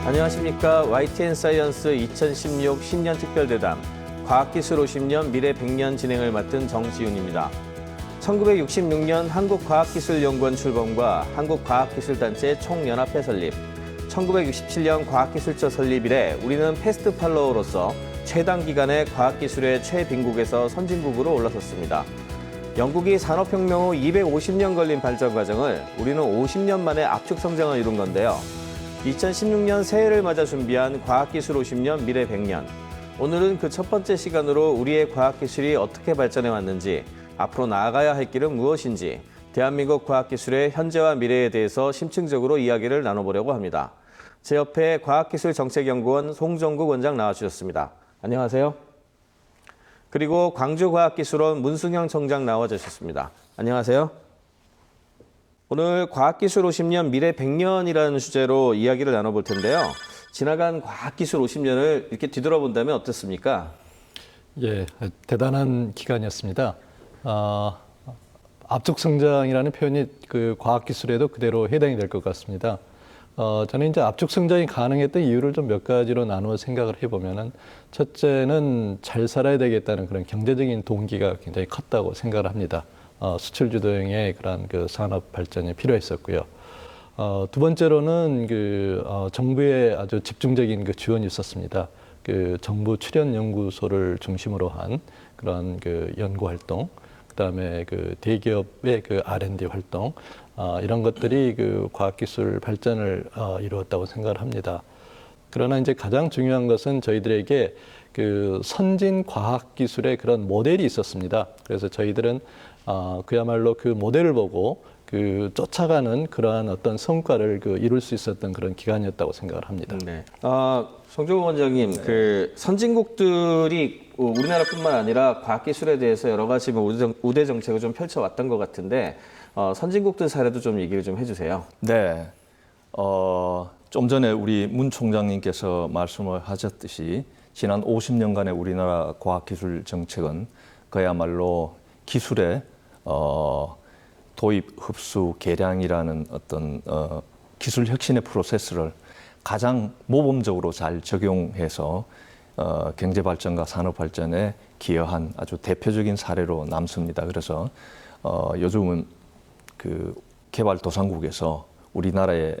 안녕하십니까. YTN 사이언스 2016 신년 특별대담 과학기술 50년 미래 100년 진행을 맡은 정지훈입니다. 1966년 한국과학기술연구원 출범과 한국과학기술단체 총연합회 설립, 1967년 과학기술처 설립 이래 우리는 패스트 팔로워로서 최단 기간에 과학기술의 최빈국에서 선진국으로 올라섰습니다. 영국이 산업혁명 후 250년 걸린 발전 과정을 우리는 50년 만에 압축 성장을 이룬 건데요. 2016년 새해를 맞아 준비한 과학기술 50년 미래 100년. 오늘은 그 첫 번째 시간으로 우리의 과학기술이 어떻게 발전해 왔는지, 앞으로 나아가야 할 길은 무엇인지, 대한민국 과학기술의 현재와 미래에 대해서 심층적으로 이야기를 나눠보려고 합니다. 제 옆에 과학기술정책연구원 송정국 원장 나와주셨습니다. 안녕하세요. 그리고 광주과학기술원 문승영 청장 나와주셨습니다. 안녕하세요. 오늘 과학기술 50년 미래 100년이라는 주제로 이야기를 나눠볼 텐데요. 지나간 과학기술 50년을 이렇게 뒤돌아본다면 어떻습니까? 예, 대단한 기간이었습니다. 압축 성장이라는 표현이 그 과학기술에도 그대로 해당이 될 것 같습니다. 저는 이제 압축 성장이 가능했던 이유를 좀 몇 가지로 나누어 생각을 해보면은, 첫째는 잘 살아야 되겠다는 그런 경제적인 동기가 굉장히 컸다고 생각을 합니다. 수출 주도형의 그런 그 산업 발전이 필요했었고요. 두 번째로는 정부의 아주 집중적인 그 지원이 있었습니다. 그 정부 출연 연구소를 중심으로 한 그런 그 연구 활동, 그다음에 그 대기업의 그 R&D 활동, 이런 것들이 그 과학기술 발전을 이루었다고 생각을 합니다. 그러나 이제 가장 중요한 것은 저희들에게 그 선진 과학기술의 그런 모델이 있었습니다. 그래서 저희들은 그야말로 그 모델을 보고 그 쫓아가는 그러한 어떤 성과를 이룰 수 있었던 그런 기간이었다고 생각을 합니다. 네. 송정국 원장님, 네. 그 선진국들이 우리나라뿐만 아니라 과학기술에 대해서 여러 가지 우대 정책을 좀 펼쳐왔던 것 같은데, 선진국들 사례도 좀 얘기를 좀 해주세요. 네. 좀 전에 우리 문 총장님께서 말씀을 하셨듯이 지난 50년간의 우리나라 과학기술 정책은 그야말로 기술의 도입, 흡수, 개량이라는 어떤 기술 혁신의 프로세스를 가장 모범적으로 잘 적용해서 경제 발전과 산업 발전에 기여한 아주 대표적인 사례로 남습니다. 그래서 요즘은 그 개발도상국에서 우리나라의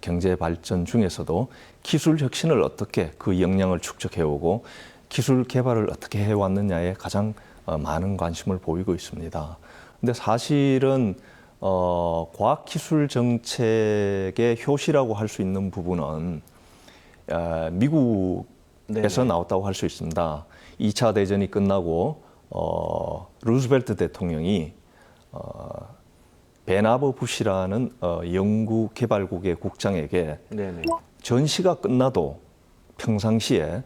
경제 발전 중에서도 기술 혁신을 어떻게 그 역량을 축적해오고 기술 개발을 어떻게 해왔느냐에 가장 많은 관심을 보이고 있습니다. 근데 사실은 과학기술 정책의 효시라고 할 수 있는 부분은 미국에서 나왔다고 할 수 있습니다. 2차 대전이 끝나고 루즈벨트 대통령이 베나버 부시라는 연구개발국의 국장에게 네네. 전시가 끝나도 평상시에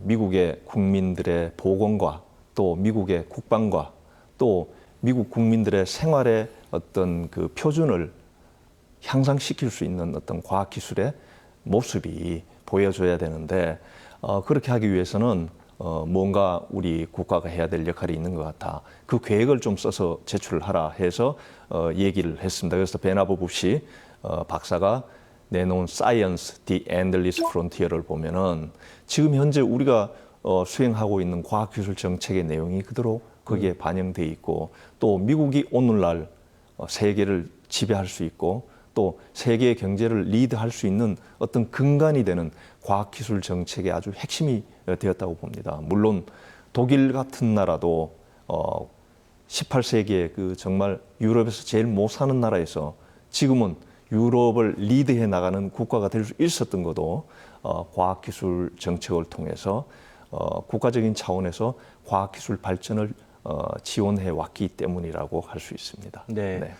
미국의 국민들의 보건과 또 미국의 국방과 또 미국 국민들의 생활의 어떤 그 표준을 향상시킬 수 있는 어떤 과학기술의 모습이 보여줘야 되는데, 그렇게 하기 위해서는 뭔가 우리 국가가 해야 될 역할이 있는 것 같아. 그 계획을 좀 써서 제출하라 해서 얘기를 했습니다. 그래서 베나버 부시 박사가 내놓은 Science, the Endless Frontier를 보면은 지금 현재 우리가 수행하고 있는 과학기술 정책의 내용이 그대로 거기에 반영돼 있고, 또 미국이 오늘날 세계를 지배할 수 있고 또 세계의 경제를 리드할 수 있는 어떤 근간이 되는 과학기술 정책의 아주 핵심이 되었다고 봅니다. 물론 독일 같은 나라도 18세기에 그 정말 유럽에서 제일 못 사는 나라에서 지금은 유럽을 리드해 나가는 국가가 될 수 있었던 것도 과학기술 정책을 통해서 국가적인 차원에서 과학기술 발전을 지원해 왔기 때문이라고 할 수 있습니다. 네. 네.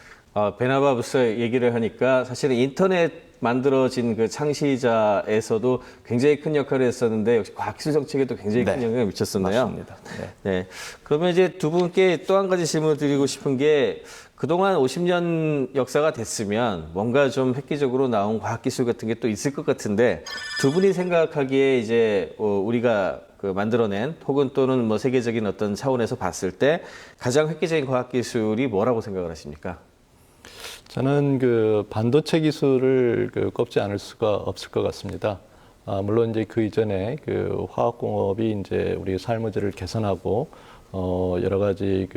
베나버 부시 얘기를 하니까 사실은 인터넷 만들어진 그 창시자에서도 굉장히 큰 역할을 했었는데, 역시 과학기술 정책에도 굉장히 큰 영향을 미쳤었네요. 맞습니다. 네. 네. 그러면 이제 두 분께 또 한 가지 질문을 드리고 싶은 게, 그동안 50년 역사가 됐으면 뭔가 좀 획기적으로 나온 과학기술 같은 게 또 있을 것 같은데, 두 분이 생각하기에 이제 우리가 그 만들어낸 혹은 또는 뭐 세계적인 어떤 차원에서 봤을 때 가장 획기적인 과학기술이 뭐라고 생각을 하십니까? 저는 그 반도체 기술을 꼽지 않을 수가 없을 것 같습니다. 물론 이제 그 이전에 그 화학공업이 이제 우리 삶의 질을 개선하고 여러 가지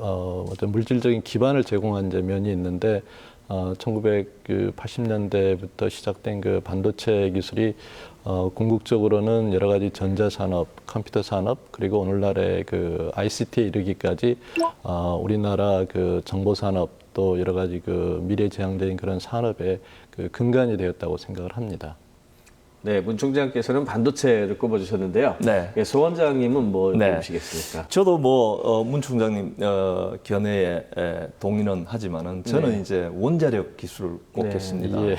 어떤 물질적인 기반을 제공한 이제 면이 있는데 1980년대부터 시작된 그 반도체 기술이 궁극적으로는 여러 가지 전자산업, 컴퓨터 산업, 그리고 오늘날의 그 ICT에 이르기까지 우리나라 그 정보산업 또 여러 가지 그 미래지향적인 그런 산업의 그 근간이 되었다고 생각을 합니다. 네, 문 총장께서는 반도체를 꼽아주셨는데요. 네. 예, 소 원장님은 뭐 네. 꼽으시겠습니까? 저도 문 총장님 견해에 동의는 하지만은 저는 네. 이제 원자력 기술을 꼽겠습니다. 네, 예.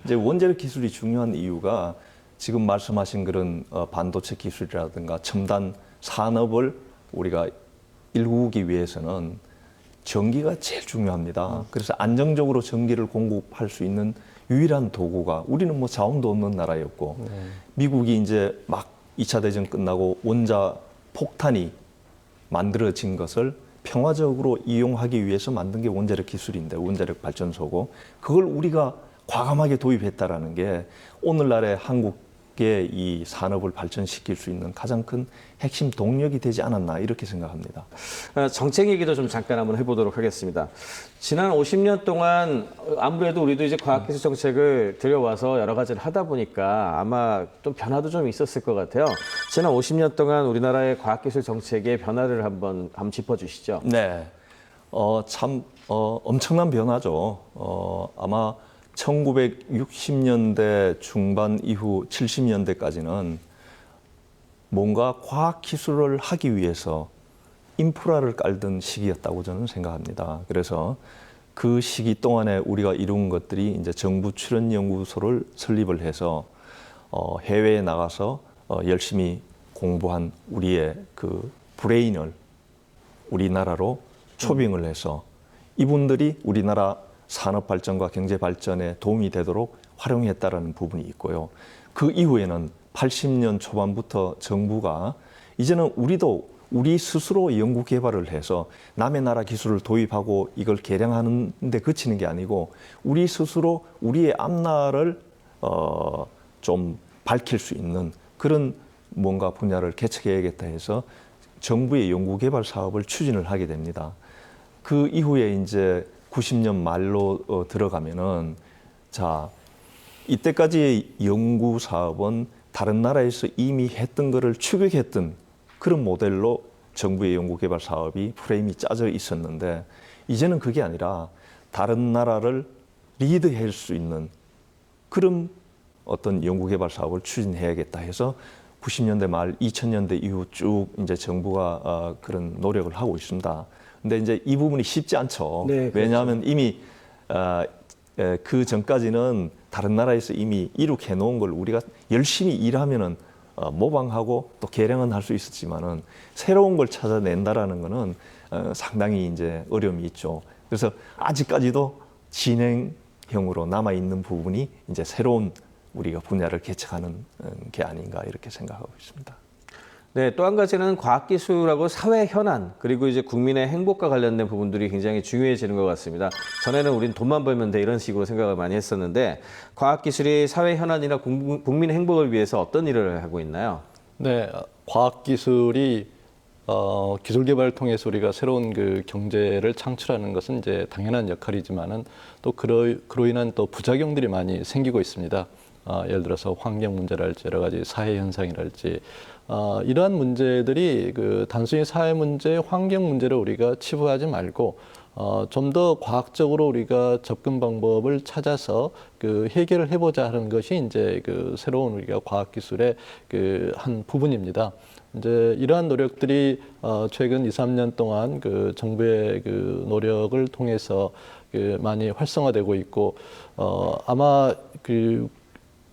이제 원자력 기술이 중요한 이유가 지금 말씀하신 그런 반도체 기술이라든가 첨단 산업을 우리가 일구기 위해서는 전기가 제일 중요합니다. 그래서 안정적으로 전기를 공급할 수 있는 유일한 도구가, 우리는 뭐 자원도 없는 나라였고 미국이 이제 막 2차 대전 끝나고 원자 폭탄이 만들어진 것을 평화적으로 이용하기 위해서 만든 게 원자력 기술인데, 원자력 발전소고, 그걸 우리가 과감하게 도입했다라는 게 오늘날의 한국의 이 산업을 발전시킬 수 있는 가장 큰 핵심 동력이 되지 않았나, 이렇게 생각합니다. 정책 얘기도 좀 잠깐 한번 해보도록 하겠습니다. 지난 50년 동안 아무래도 우리도 이제 과학기술 정책을 들여와서 여러 가지를 하다 보니까 아마 좀 변화도 좀 있었을 것 같아요. 지난 50년 동안 우리나라의 과학기술 정책의 변화를 한번 짚어주시죠. 네, 엄청난 변화죠. 아마 1960년대 중반 이후 70년대까지는 뭔가 과학기술을 하기 위해서 인프라를 깔던 시기였다고 저는 생각합니다. 그래서 그 시기 동안에 우리가 이룬 것들이 이제 정부 출연연구소를 설립을 해서 해외에 나가서 열심히 공부한 우리의 그 브레인을 우리나라로 초빙을 해서 이분들이 우리나라 산업 발전과 경제 발전에 도움이 되도록 활용했다라는 부분이 있고요. 그 이후에는 80년 초반부터 정부가 이제는 우리 스스로 연구 개발을 해서 남의 나라 기술을 도입하고 이걸 개량하는 데 그치는 게 아니고 우리 스스로 우리의 앞날을 좀 밝힐 수 있는 그런 뭔가 분야를 개척해야겠다 해서 정부의 연구 개발 사업을 추진을 하게 됩니다. 그 이후에 이제 90년 말로 들어가면은, 자, 이때까지의 연구 사업은 다른 나라에서 이미 했던 거를 추격했던 그런 모델로 정부의 연구 개발 사업이 프레임이 짜져 있었는데, 이제는 그게 아니라 다른 나라를 리드할 수 있는 그런 어떤 연구 개발 사업을 추진해야겠다 해서 90년대 말 2000년대 이후 쭉 이제 정부가 그런 노력을 하고 있습니다. 근데 이제 이 부분이 쉽지 않죠. 네, 그렇죠. 왜냐하면 이미 그 전까지는 다른 나라에서 이미 이룩해 놓은 걸 우리가 열심히 일하면은 모방하고 또 개량은 할 수 있었지만은 새로운 걸 찾아낸다라는 거는 상당히 이제 어려움이 있죠. 그래서 아직까지도 진행형으로 남아 있는 부분이 이제 새로운 우리가 분야를 개척하는 게 아닌가, 이렇게 생각하고 있습니다. 네, 또 한 가지는 과학기술하고 사회 현안, 그리고 이제 국민의 행복과 관련된 부분들이 굉장히 중요해지는 것 같습니다. 전에는 우린 돈만 벌면 돼, 이런 식으로 생각을 많이 했었는데, 과학기술이 사회 현안이나 국민의 행복을 위해서 어떤 일을 하고 있나요? 네, 과학기술이 기술 개발을 통해서 우리가 새로운 그 경제를 창출하는 것은 이제 당연한 역할이지만은 또 그로 인한 또 부작용들이 많이 생기고 있습니다. 예를 들어서 환경 문제랄지 여러 가지 사회 현상이랄지 이러한 문제들이 그 단순히 사회 문제, 환경 문제를 우리가 치부하지 말고 좀 더 과학적으로 우리가 접근 방법을 찾아서 그 해결을 해보자 하는 것이 이제 그 새로운 우리가 과학기술의 그 한 부분입니다. 이제 이러한 노력들이 최근 2, 3년 동안 그 정부의 그 노력을 통해서 그 많이 활성화되고 있고 아마 그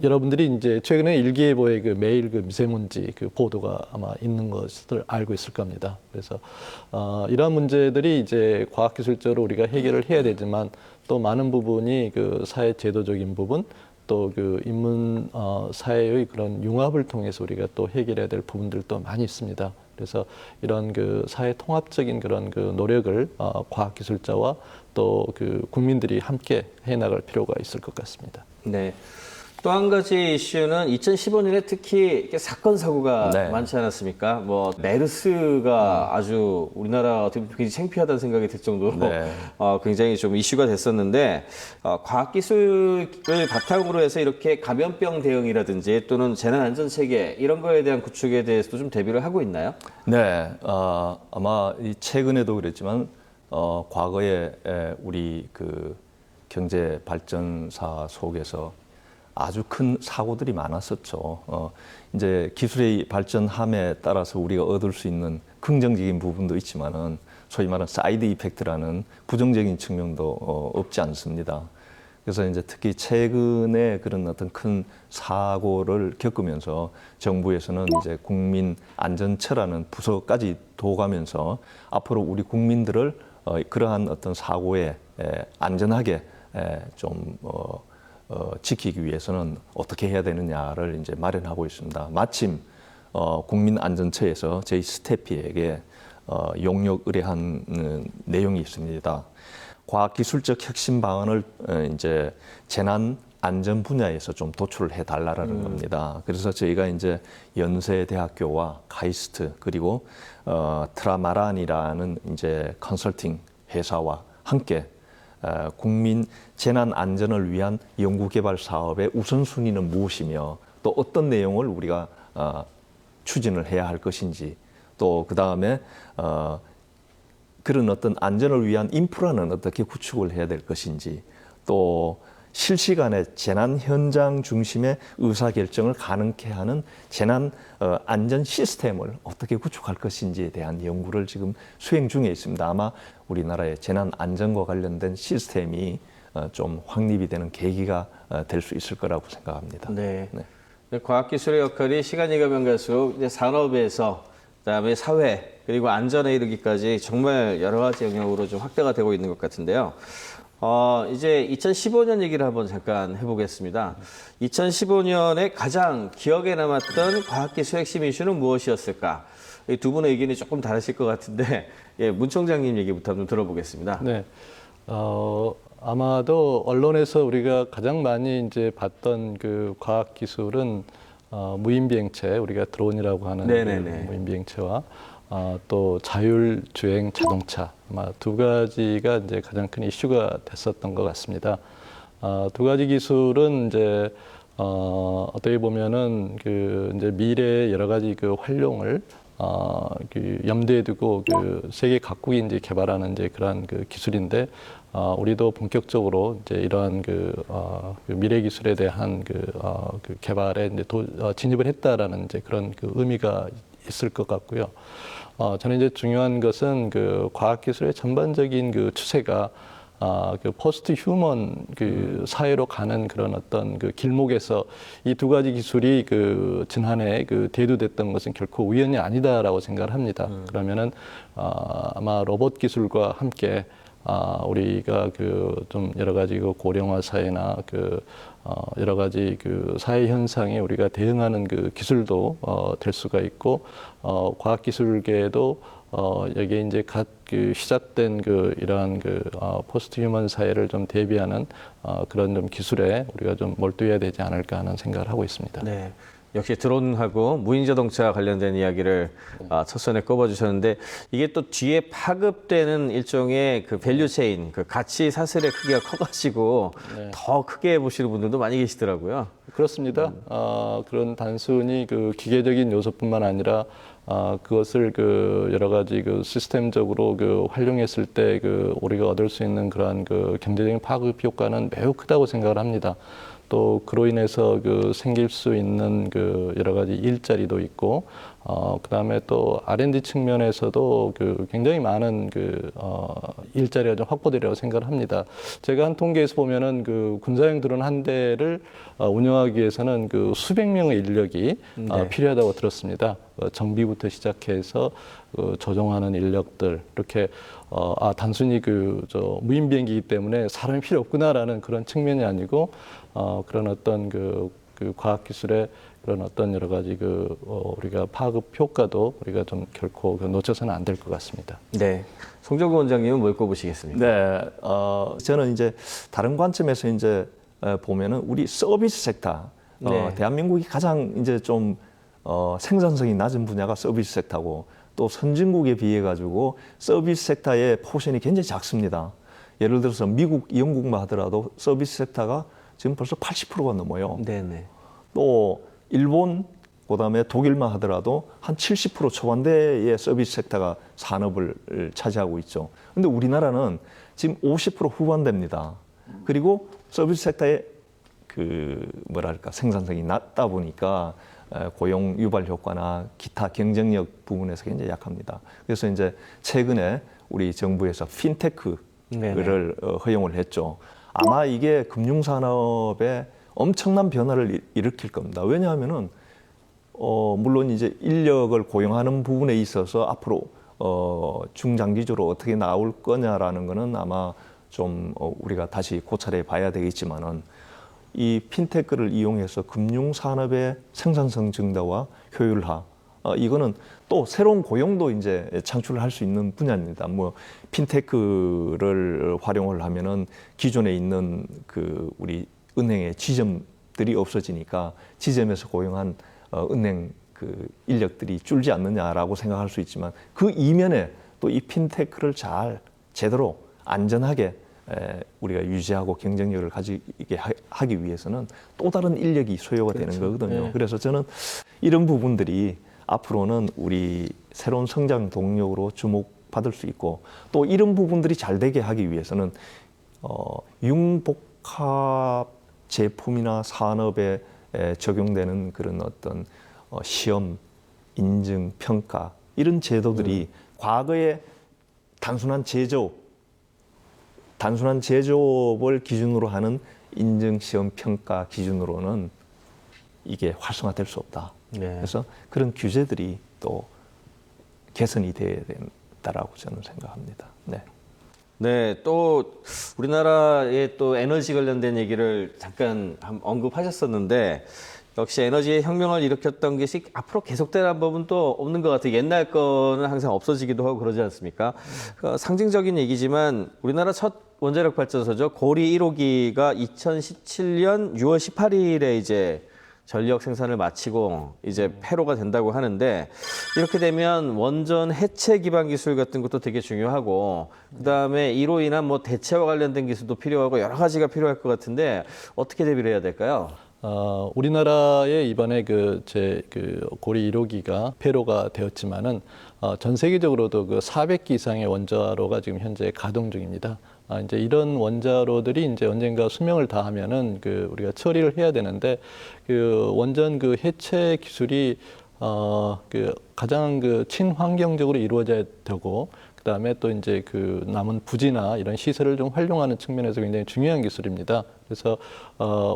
여러분들이 이제 최근에 일기예보에 그 매일 그 미세먼지 그 보도가 아마 있는 것을 알고 있을 겁니다. 그래서 이러한 문제들이 이제 과학기술적으로 우리가 해결을 해야 되지만 또 많은 부분이 그 사회 제도적인 부분 또 그 인문 사회의 그런 융합을 통해서 우리가 또 해결해야 될 부분들도 많이 있습니다. 그래서 이런 그 사회 통합적인 그런 그 노력을 과학기술자와 또 그 국민들이 함께 해나갈 필요가 있을 것 같습니다. 네. 또 한 가지 이슈는 2015년에 특히 이렇게 사건 사고가 네. 많지 않았습니까? 뭐 메르스가 아주 우리나라 어떻게 보면 굉장히 창피하다는 생각이 들 정도로 네. 굉장히 좀 이슈가 됐었는데 과학기술을 바탕으로 해서 이렇게 감염병 대응이라든지 또는 재난안전체계 이런 거에 대한 구축에 대해서도 좀 대비를 하고 있나요? 네, 아마 이 최근에도 그랬지만 과거에 우리 그 경제 발전사 속에서 아주 큰 사고들이 많았었죠. 이제 기술의 발전함에 따라서 우리가 얻을 수 있는 긍정적인 부분도 있지만은 소위 말하는 사이드 이펙트라는 부정적인 측면도 없지 않습니다. 그래서 이제 특히 최근에 그런 어떤 큰 사고를 겪으면서 정부에서는 이제 국민안전처라는 부서까지 둬가면서 앞으로 우리 국민들을 그러한 어떤 사고에 안전하게 좀 지키기 위해서는 어떻게 해야 되느냐를 이제 마련하고 있습니다. 마침 국민안전처에서 저희 스태피에게 용역 의뢰한 내용이 있습니다. 과학기술적 혁신 방안을 이제 재난 안전 분야에서 좀 도출을 해달라는 겁니다. 그래서 저희가 이제 연세대학교와 카이스트 그리고 트라마란이라는 이제 컨설팅 회사와 함께 국민 재난 안전을 위한 연구개발 사업의 우선순위는 무엇이며 또 어떤 내용을 우리가 추진을 해야 할 것인지 또 그 다음에 그런 어떤 안전을 위한 인프라는 어떻게 구축을 해야 될 것인지 또 실시간에 재난 현장 중심의 의사결정을 가능케 하는 재난 안전 시스템을 어떻게 구축할 것인지에 대한 연구를 지금 수행 중에 있습니다. 아마 우리나라의 재난 안전과 관련된 시스템이 좀 확립이 되는 계기가 될 수 있을 거라고 생각합니다. 네. 네. 과학기술의 역할이 시간이 가면 갈수록 이제 산업에서 그다음에 사회 그리고 안전에 이르기까지 정말 여러 가지 영역으로 좀 확대가 되고 있는 것 같은데요. 이제 2015년 얘기를 한번 잠깐 해보겠습니다. 2015년에 가장 기억에 남았던 과학기술 핵심 이슈는 무엇이었을까? 이 두 분의 의견이 조금 다르실 것 같은데, 예, 문 총장님 얘기부터 한번 들어보겠습니다. 네. 아마도 언론에서 우리가 가장 많이 이제 봤던 그 과학기술은 무인비행체, 우리가 드론이라고 하는 그 무인비행체와 또 자율주행 자동차 아마 두 가지가 이제 가장 큰 이슈가 됐었던 것 같습니다. 두 가지 기술은 이제 어떻게 보면은 그 이제 미래의 여러 가지 그 활용을 그 염두에 두고 그 세계 각국이 이제 개발하는 이제 그러한 그 기술인데 우리도 본격적으로 이제 이러한 그 미래 기술에 대한 그 개발에 이제 진입을 했다라는 이제 그런 그 의미가 있을 것 같고요. 저는 이제 중요한 것은 그 과학기술의 전반적인 그 추세가 그 포스트 휴먼 그 사회로 가는 그런 어떤 그 길목에서 이 두 가지 기술이 그 지난해 그 대두됐던 것은 결코 우연이 아니다라고 생각을 합니다. 그러면은 아마 로봇 기술과 함께 우리가 그 좀 여러 가지 그 고령화 사회나 그 여러 가지 그 사회 현상에 우리가 대응하는 그 기술도 될 수가 있고 과학기술계에도 여기에 이제 갓 그 시작된 그 이러한 그 포스트 휴먼 사회를 좀 대비하는 그런 좀 기술에 우리가 좀 몰두해야 되지 않을까 하는 생각을 하고 있습니다. 네. 역시 드론하고 무인자동차 관련된 이야기를 첫 선에 꼽아주셨는데 이게 또 뒤에 파급되는 일종의 그 밸류체인, 그 가치 사슬의 크기가 커가지고 더 크게 보시는 분들도 많이 계시더라고요. 그렇습니다. 그런 단순히 그 기계적인 요소뿐만 아니라 그것을 그 여러 가지 그 시스템적으로 그 활용했을 때 그 우리가 얻을 수 있는 그러한 그 경제적인 파급 효과는 매우 크다고 생각을 합니다. 또 그로 인해서 그 생길 수 있는 그 여러 가지 일자리도 있고 그다음에 또 R&D 측면에서도 그 굉장히 많은 그 일자리가 좀 확보되리라고 생각을 합니다. 제가 한 통계에서 보면은 그 군사용 드론 한 대를 운영하기 위해서는 그 수백 명의 인력이 필요하다고 들었습니다. 정비부터 시작해서 조종하는 인력들 이렇게 단순히 그 무인 비행기이기 때문에 사람이 필요 없구나라는 그런 측면이 아니고 그런 어떤 그 그 과학기술의 그런 어떤 여러 가지 우리가 파급 효과도 우리가 좀 결코 놓쳐서는 안 될 것 같습니다. 네. 송정구 원장님은 뭘 꼽으시겠습니까? 네, 저는 이제 다른 관점에서 이제 보면은 우리 서비스 섹터, 네. 대한민국이 가장 이제 좀 생산성이 낮은 분야가 서비스 섹터고 또 선진국에 비해 가지고 서비스 섹터의 포션이 굉장히 작습니다. 예를 들어서 미국, 영국만 하더라도 서비스 섹터가 지금 벌써 80%가 넘어요. 네네. 또 일본, 그다음에 독일만 하더라도 한 70% 초반대의 서비스 섹터가 산업을 차지하고 있죠. 근데 우리나라는 지금 50% 후반대입니다. 그리고 서비스 섹터의 생산성이 낮다 보니까 고용 유발 효과나 기타 경쟁력 부분에서 굉장히 약합니다. 그래서 이제 최근에 우리 정부에서 핀테크를 허용을 했죠. 아마 이게 금융산업에 엄청난 변화를 일으킬 겁니다. 왜냐하면은 물론 이제 인력을 고용하는 부분에 있어서 앞으로 중장기적으로 어떻게 나올 거냐라는 거는 아마 좀 우리가 다시 고찰해 봐야 되겠지만은 이 핀테크를 이용해서 금융산업의 생산성 증대와 효율화, 이거는 또 새로운 고용도 이제 창출을 할 수 있는 분야입니다. 뭐 핀테크를 활용을 하면은 기존에 있는 우리 은행의 지점들이 없어지니까 지점에서 고용한 은행 인력들이 줄지 않느냐라고 생각할 수 있지만 그 이면에 또 이 핀테크를 잘 제대로 안전하게 우리가 유지하고 경쟁력을 가지게 하기 위해서는 또 다른 인력이 소요가 되는 거거든요. 네. 그래서 저는 이런 부분들이 앞으로는 우리 새로운 성장 동력으로 주목받을 수 있고 또 이런 부분들이 잘 되게 하기 위해서는 융복합 제품이나 산업에 적용되는 그런 어떤 시험, 인증, 평가 이런 제도들이 과거에 단순한 제조업을 기준으로 하는 인증, 시험, 평가 기준으로는 이게 활성화될 수 없다. 네. 그래서 그런 규제들이 또 개선이 돼야 된다라고 저는 생각합니다. 네. 네, 또 우리나라의 또 에너지 관련된 얘기를 잠깐 언급하셨었는데 역시 에너지의 혁명을 일으켰던 것이 앞으로 계속되는 법은 또 없는 것 같아요. 옛날 거는 항상 없어지기도 하고 그러지 않습니까? 상징적인 얘기지만 우리나라 첫 원자력 발전소죠. 고리 1호기가 2017년 6월 18일에 이제 전력 생산을 마치고 이제 폐로가 된다고 하는데 이렇게 되면 원전 해체 기반 기술 같은 것도 되게 중요하고 그다음에 이로 인한 뭐 대체와 관련된 기술도 필요하고 여러 가지가 필요할 것 같은데 어떻게 대비를 해야 될까요? 우리나라의 이번에 고리 1호기가 폐로가 되었지만은 전 세계적으로도 400기 이상의 원자로가 지금 현재 가동 중입니다. 이제 이런 원자로들이 이제 언젠가 수명을 다하면은 우리가 처리를 해야 되는데 원전 해체 기술이 가장 친환경적으로 이루어져야 되고 그다음에 또 이제 남은 부지나 이런 시설을 좀 활용하는 측면에서 굉장히 중요한 기술입니다. 그래서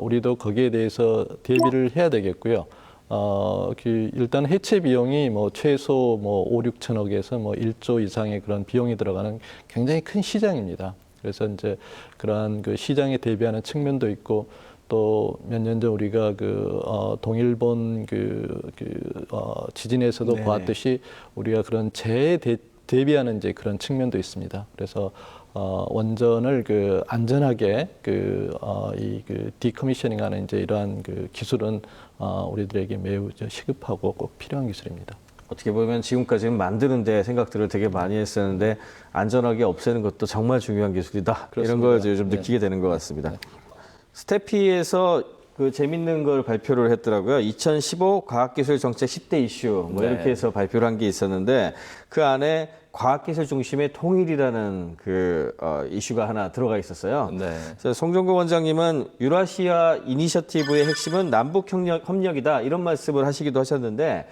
우리도 거기에 대해서 대비를 해야 되겠고요. 일단 해체 비용이 최소 5, 6천억에서 1조 이상의 그런 비용이 들어가는 굉장히 큰 시장입니다. 그래서 이제 그러한 시장에 대비하는 측면도 있고 또 몇 년 전 우리가 동일본 지진에서도 네네. 보았듯이 우리가 그런 재해에 대비하는 이제 그런 측면도 있습니다. 그래서 원전을 안전하게 디커미셔닝하는 이제 이러한 기술은 우리들에게 매우 시급하고 꼭 필요한 기술입니다. 어떻게 보면 지금까지는 만드는 데 생각들을 되게 많이 했었는데 안전하게 없애는 것도 정말 중요한 기술이다. 그렇습니다. 이런 걸 요즘 느끼게 되는 것 같습니다. 스태피에서 재밌는 걸 발표를 했더라고요. 2015 과학기술 정책 10대 이슈 이렇게 해서 발표를 한 게 있었는데 그 안에 과학기술 중심의 통일이라는 이슈가 하나 들어가 있었어요. 네. 그래서 송정구 원장님은 유라시아 이니셔티브의 핵심은 남북 협력이다 이런 말씀을 하시기도 하셨는데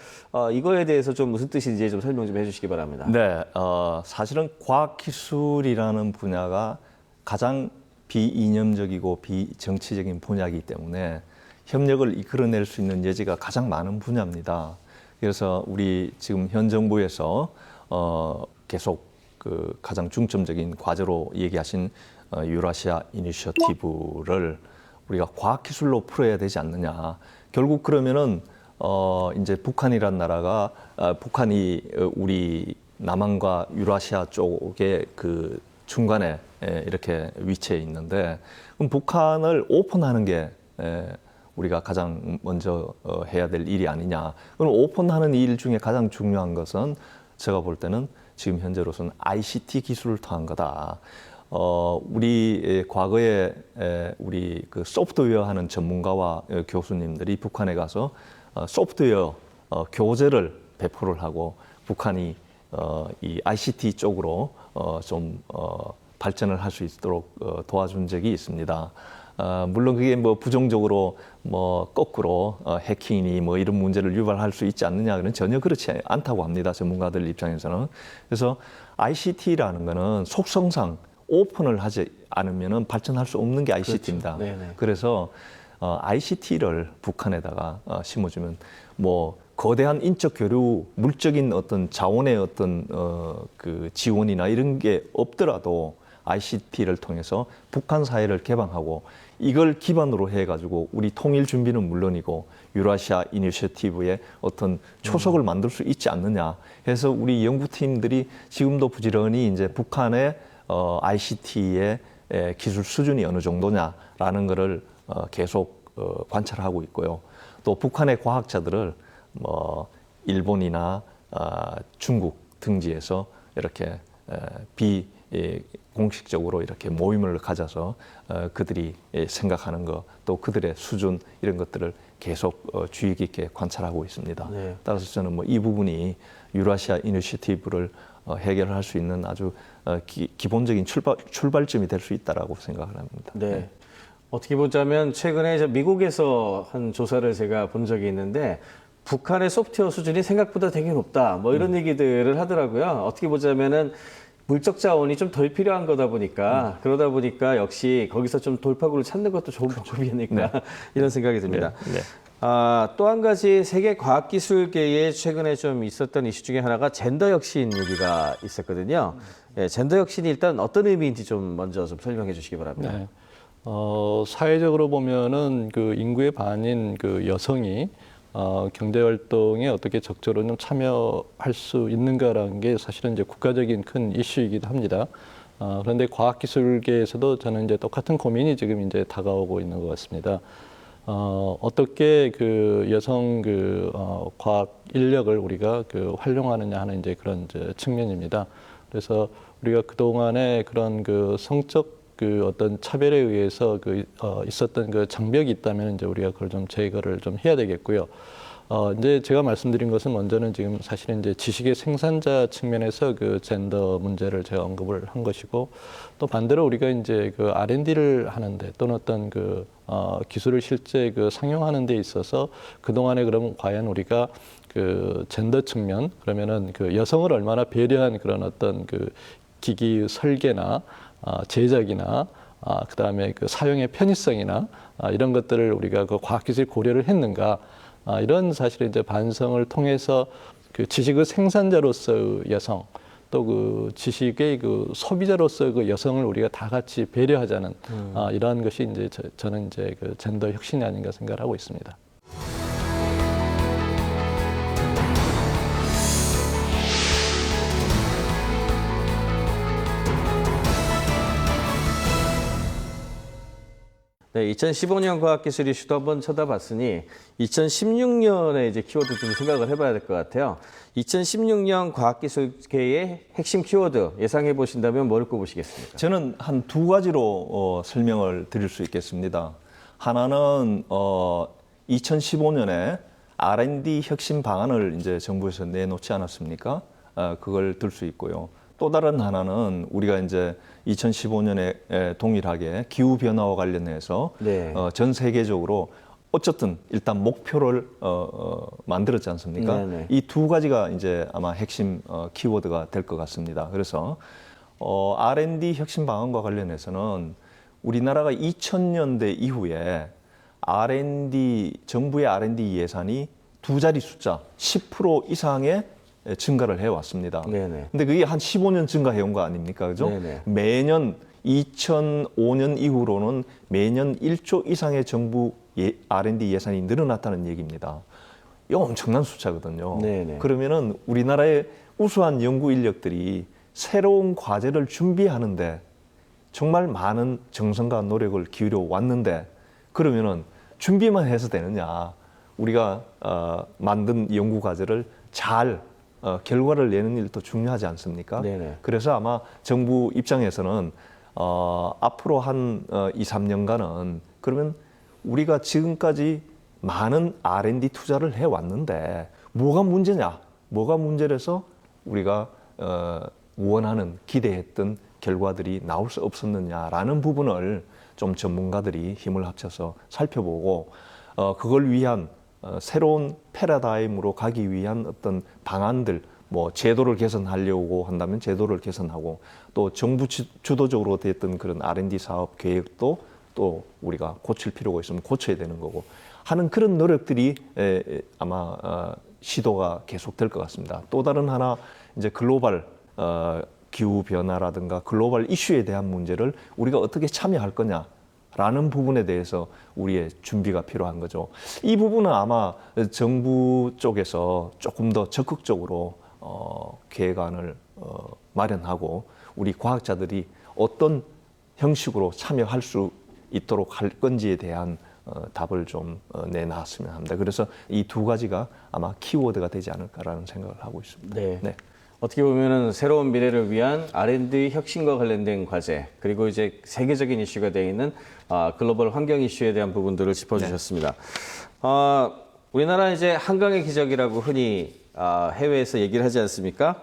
이거에 대해서 좀 무슨 뜻인지 좀 설명 좀 해주시기 바랍니다. 네, 사실은 과학기술이라는 분야가 가장 비이념적이고 비정치적인 분야이기 때문에 협력을 이끌어낼 수 있는 여지가 가장 많은 분야입니다. 그래서 우리 지금 현 정부에서 계속 가장 중점적인 과제로 얘기하신 유라시아 이니셔티브를 우리가 과학기술로 풀어야 되지 않느냐. 결국 그러면은 이제 북한이란 나라가 북한이 우리 남한과 유라시아 쪽에 그 중간에 이렇게 위치해 있는데 그럼 북한을 오픈하는 게 우리가 가장 먼저 해야 될 일이 아니냐. 그럼 오픈하는 일 중에 가장 중요한 것은 제가 볼 때는 지금 현재로서는 ICT 기술을 통한 거다. 우리 과거에 우리 그 소프트웨어 하는 전문가와 교수님들이 북한에 가서 소프트웨어 교재를 배포를 하고 북한이 이 ICT 쪽으로 좀 발전을 할 수 있도록 도와준 적이 있습니다. 물론 그게 뭐 부정적으로 뭐 거꾸로 해킹이니 뭐 이런 문제를 유발할 수 있지 않느냐, 그는 전혀 그렇지 않다고 합니다. 전문가들 입장에서는. 그래서 ICT라는 거는 속성상 오픈을 하지 않으면 발전할 수 없는 게 ICT입니다. 그렇죠. 그래서 ICT를 북한에다가 심어주면 뭐 거대한 인적 교류, 물적인 어떤 자원의 어떤 그 지원이나 이런 게 없더라도 ICT를 통해서 북한 사회를 개방하고 이걸 기반으로 해가지고 우리 통일 준비는 물론이고 유라시아 이니셔티브의 어떤 초석을 만들 수 있지 않느냐 해서 우리 연구팀들이 지금도 부지런히 이제 북한의 ICT의 기술 수준이 어느 정도냐라는 것을 계속 관찰하고 있고요. 또 북한의 과학자들을 뭐 일본이나 중국 등지에서 이렇게 공식적으로 이렇게 모임을 가져서 그들이 생각하는 것, 또 그들의 수준 이런 것들을 계속 주의 깊게 관찰하고 있습니다. 네. 따라서 저는 뭐 이 부분이 유라시아 이니셔티브를 해결할 수 있는 아주 기본적인 출발점이 될 수 있다라고 생각을 합니다. 네. 네. 어떻게 보자면 최근에 미국에서 한 조사를 제가 본 적이 있는데 북한의 소프트웨어 수준이 생각보다 되게 높다. 뭐 이런 얘기들을 하더라고요. 어떻게 보자면은 물적 자원이 좀 덜 필요한 거다 보니까 그러다 보니까 역시 거기서 좀 돌파구를 찾는 것도 좋은 방법이 아닐까 네. 이런 생각이 듭니다. 네. 또 한 가지 세계 과학기술계에 최근에 좀 있었던 이슈 중에 하나가 젠더 혁신 얘기가 있었거든요. 네, 젠더 혁신이 일단 어떤 의미인지 좀 먼저 좀 설명해 주시기 바랍니다. 네. 사회적으로 보면은 그 인구의 반인 그 여성이 경제 활동에 어떻게 적절히 좀 참여할 수 있는가라는 게 사실은 이제 국가적인 큰 이슈이기도 합니다. 그런데 과학기술계에서도 저는 이제 똑같은 고민이 지금 이제 다가오고 있는 것 같습니다. 어떻게 그 여성 과학 인력을 우리가 활용하느냐 하는 이제 그런 이제 측면입니다. 그래서 우리가 그동안에 그런 성적 어떤 차별에 의해서 있었던 장벽이 있다면 이제 우리가 그걸 좀 제거를 좀 해야 되겠고요. 이제 제가 말씀드린 것은 먼저는 지금 사실은 이제 지식의 생산자 측면에서 젠더 문제를 제가 언급을 한 것이고 또 반대로 우리가 이제 R&D를 하는데 또는 어떤 기술을 실제 상용하는 데 있어서 그동안에 그러면 과연 우리가 젠더 측면 그러면은 여성을 얼마나 배려한 그런 어떤 기기 설계나 제작이나 그다음에 사용의 편의성이나 이런 것들을 우리가 과학기술 고려를 했는가 이런 사실은 이제 반성을 통해서 지식의 생산자로서의 여성 또 지식의 소비자로서의 여성을 우리가 다 같이 배려하자는 이러한 것이 이제 저는 이제 젠더 혁신이 아닌가 생각을 하고 있습니다. 네, 2015년 과학기술 이슈도 한번 쳐다봤으니 2016년에 이제 키워드 좀 생각을 해봐야 될 것 같아요. 2016년 과학기술계의 핵심 키워드 예상해 보신다면 뭘 꼽으시겠습니까? 저는 한 두 가지로 설명을 드릴 수 있겠습니다. 하나는 2015년에 R&D 혁신 방안을 이제 정부에서 내놓지 않았습니까? 그걸 들 수 있고요. 또 다른 하나는 우리가 이제 2015년에 동일하게 기후 변화와 관련해서 네. 전 세계적으로 어쨌든 일단 목표를 만들었지 않습니까? 이 두 가지가 이제 아마 핵심 키워드가 될 것 같습니다. 그래서 R&D 혁신 방안과 관련해서는 우리나라가 2000년대 이후에 정부의 R&D 예산이 두 자리 숫자 10% 이상의 증가를 해왔습니다. 그런데 그게 한 15년 증가해온 거 아닙니까? 그죠? 네네. 매년 2005년 이후로는 매년 1조 이상의 정부 R&D 예산이 늘어났다는 얘기입니다. 이거 엄청난 숫자거든요. 네네. 그러면은 우리나라의 우수한 연구 인력들이 새로운 과제를 준비하는데 정말 많은 정성과 노력을 기울여 왔는데 그러면은 준비만 해서 되느냐? 우리가 만든 연구 과제를 잘 결과를 내는 일도 중요하지 않습니까? 네네. 그래서 아마 정부 입장에서는 앞으로 한 2, 3년간은 그러면 우리가 지금까지 많은 R&D 투자를 해왔는데 뭐가 문제냐? 뭐가 문제라서 우리가 원하는 기대했던 결과들이 나올 수 없었느냐라는 부분을 좀 전문가들이 힘을 합쳐서 살펴보고 그걸 위한 새로운 패러다임으로 가기 위한 어떤 방안들, 뭐 제도를 개선하려고 한다면 제도를 개선하고 또 정부 주도적으로 됐던 그런 R&D 사업 계획도 또 우리가 고칠 필요가 있으면 고쳐야 되는 거고 하는 그런 노력들이 아마 시도가 계속될 것 같습니다. 또 다른 하나 이제 글로벌 기후 변화라든가 글로벌 이슈에 대한 문제를 우리가 어떻게 참여할 거냐라는 부분에 대해서 우리의 준비가 필요한 거죠. 이 부분은 아마 정부 쪽에서 조금 더 적극적으로 계획안을 마련하고 우리 과학자들이 어떤 형식으로 참여할 수 있도록 할 건지에 대한 답을 좀 내놨으면 합니다. 그래서 이 두 가지가 아마 키워드가 되지 않을까라는 생각을 하고 있습니다. 네. 네. 어떻게 보면은 새로운 미래를 위한 R&D 혁신과 관련된 과제 그리고 이제 세계적인 이슈가 되어 있는 글로벌 환경 이슈에 대한 부분들을 짚어주셨습니다. 우리나라 이제 한강의 기적이라고 흔히 해외에서 얘기를 하지 않습니까?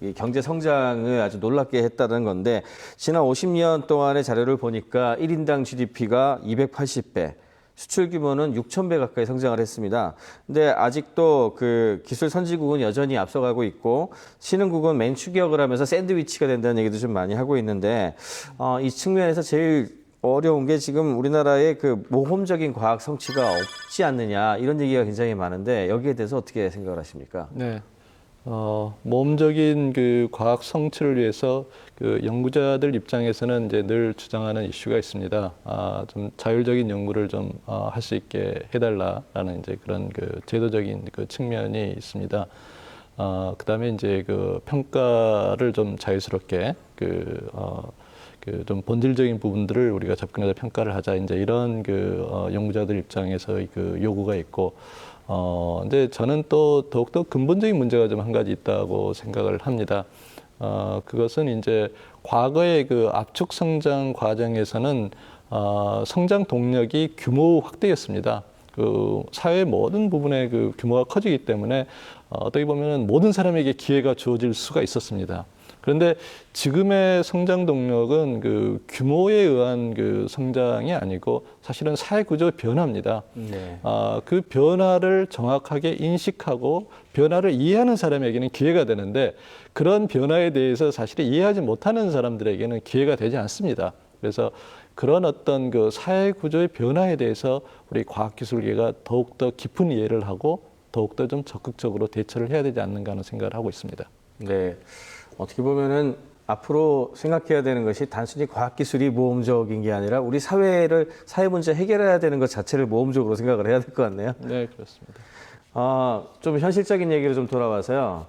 이 경제 성장을 아주 놀랍게 했다는 건데 지난 50년 동안의 자료를 보니까 1인당 GDP가 280배, 수출 규모는 6,000배 가까이 성장을 했습니다. 근데 아직도 그 기술 선진국은 여전히 앞서가고 있고 신흥국은 맨추격을 하면서 샌드위치가 된다는 얘기도 좀 많이 하고 있는데 이 측면에서 제일 어려운 게 지금 우리나라의 그 모험적인 과학 성취가 없지 않느냐 이런 얘기가 굉장히 많은데 여기에 대해서 어떻게 생각을 하십니까? 네. 모험적인 그 과학 성취를 위해서 그 연구자들 입장에서는 이제 늘 주장하는 이슈가 있습니다. 좀 자율적인 연구를 좀 할 수 있게 해달라라는 이제 그런 그 제도적인 그 측면이 있습니다. 그다음에 이제 그 평가를 좀 자유스럽게 좀 본질적인 부분들을 우리가 접근해서 평가를 하자 이제 이런 연구자들 입장에서 그 요구가 있고. 근데 저는 또 더욱더 근본적인 문제가 좀 한 가지 있다고 생각을 합니다. 그것은 이제 과거의 그 압축 성장 과정에서는 성장 동력이 규모 확대였습니다. 그 사회의 모든 부분의 그 규모가 커지기 때문에 어떻게 보면 모든 사람에게 기회가 주어질 수가 있었습니다. 그런데 지금의 성장 동력은 그 규모에 의한 그 성장이 아니고 사실은 사회 구조의 변화입니다. 네. 그 변화를 정확하게 인식하고 변화를 이해하는 사람에게는 기회가 되는데 그런 변화에 대해서 사실은 이해하지 못하는 사람들에게는 기회가 되지 않습니다. 그래서 그런 어떤 그 사회 구조의 변화에 대해서 우리 과학기술계가 더욱더 깊은 이해를 하고 더욱더 좀 적극적으로 대처를 해야 되지 않는가 하는 생각을 하고 있습니다. 네. 어떻게 보면은 앞으로 생각해야 되는 것이 단순히 과학기술이 모험적인 게 아니라 우리 사회 문제 해결해야 되는 것 자체를 모험적으로 생각을 해야 될 것 같네요. 네, 그렇습니다. 좀 현실적인 얘기로 좀 돌아와서요.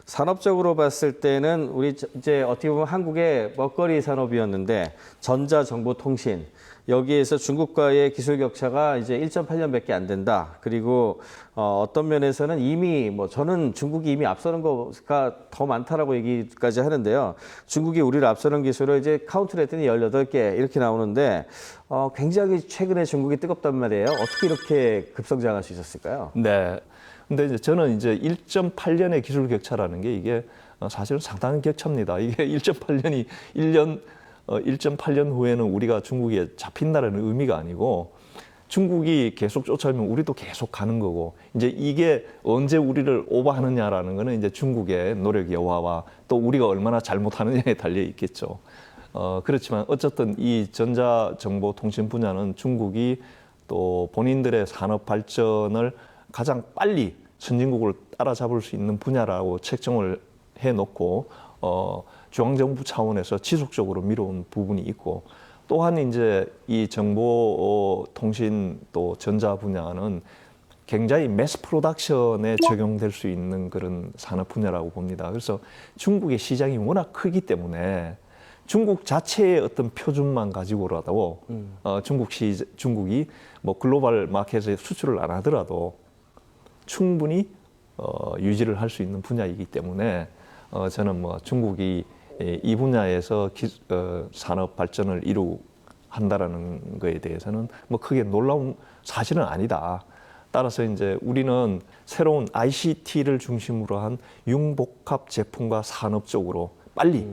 산업적으로 봤을 때는 우리 이제 어떻게 보면 한국의 먹거리 산업이었는데 전자정보통신 여기에서 중국과의 기술 격차가 이제 1.8년밖에 안 된다. 그리고 어떤 면에서는 이미 저는 중국이 이미 앞서는 거가 더 많다라고 얘기까지 하는데요. 중국이 우리를 앞서는 기술을 이제 카운트를 했더니 18개 이렇게 나오는데 굉장히 최근에 중국이 뜨겁단 말이에요. 어떻게 이렇게 급성장할 수 있었을까요? 네. 근데 이제 저는 이제 1.8년의 기술 격차라는 게 이게 사실은 상당한 격차입니다. 이게 1.8년이 1.8년 후에는 우리가 중국에 잡힌다라는 의미가 아니고 중국이 계속 쫓아오면 우리도 계속 가는 거고 이제 이게 언제 우리를 오버하느냐라는 거는 이제 중국의 노력 여하와 또 우리가 얼마나 잘못하느냐에 달려 있겠죠. 그렇지만 어쨌든 이 전자정보통신 분야는 중국이 또 본인들의 산업 발전을 가장 빨리 선진국을 따라잡을 수 있는 분야라고 책정을 해놓고 중앙정부 차원에서 지속적으로 밀어온 부분이 있고, 또한 이제 이 정보 통신 또 전자 분야는 굉장히 매스 프로덕션에 적용될 수 있는 그런 산업 분야라고 봅니다. 그래서 중국의 시장이 워낙 크기 때문에 중국 자체의 어떤 표준만 가지고라도 중국이 뭐 글로벌 마켓에 수출을 안 하더라도 충분히 유지를 할 수 있는 분야이기 때문에 저는 뭐 중국이 이 분야에서 산업 발전을 한다라는 거에 대해서는 뭐 크게 놀라운 사실은 아니다. 따라서 이제 우리는 새로운 ICT를 중심으로 한 융복합 제품과 산업 쪽으로 빨리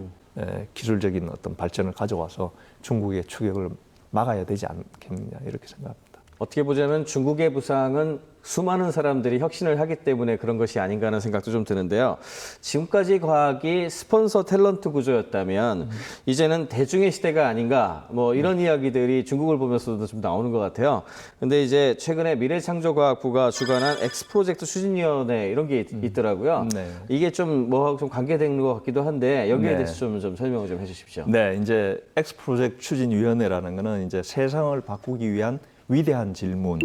기술적인 어떤 발전을 가져와서 중국의 추격을 막아야 되지 않겠느냐 이렇게 생각합니다. 어떻게 보자면 중국의 부상은 수많은 사람들이 혁신을 하기 때문에 그런 것이 아닌가 하는 생각도 좀 드는데요. 지금까지 과학이 스폰서 탤런트 구조였다면 이제는 대중의 시대가 아닌가 뭐 이런 이야기들이 중국을 보면서도 좀 나오는 것 같아요. 근데 이제 최근에 미래창조과학부가 주관한 엑스프로젝트 추진위원회 이런 게 있더라고요. 네. 이게 좀 뭐하고 좀 관계되는 것 같기도 한데 여기에 대해서 좀 설명을 좀 해주십시오. 네, 이제 엑스프로젝트 추진위원회라는 거는 이제 세상을 바꾸기 위한 위대한 질문,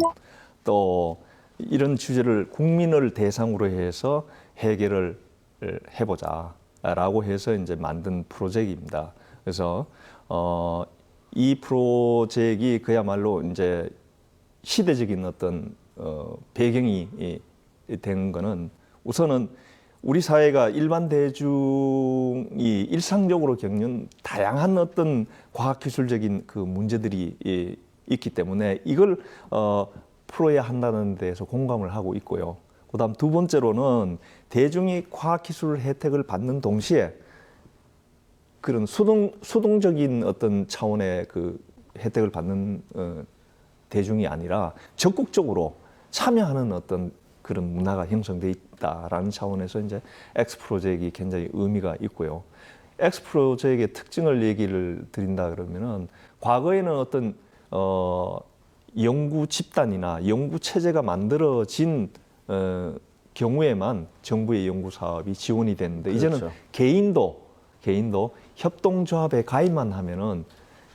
또 이런 주제를 국민을 대상으로 해서 해결을 해보자라고 해서 이제 만든 프로젝트입니다. 그래서 이 프로젝트가 그야말로 이제 시대적인 어떤 배경이 된 거는 우선은 우리 사회가 일반 대중이 일상적으로 겪는 다양한 어떤 과학기술적인 그 문제들이 있기 때문에 이걸 풀어야 한다는 데에서 공감을 하고 있고요. 그다음 두 번째로는 대중이 과학기술 혜택을 받는 동시에 그런 수동적인 어떤 차원의 그 혜택을 받는 대중이 아니라 적극적으로 참여하는 어떤 그런 문화가 형성돼 있다라는 차원에서 이제 엑스 프로젝트가 굉장히 의미가 있고요. 엑스 프로젝트의 특징을 얘기를 드린다 그러면은 과거에는 어떤 연구 집단이나 연구 체제가 만들어진 경우에만 정부의 연구 사업이 지원이 되는데 그렇죠. 이제는 개인도 협동조합에 가입만 하면은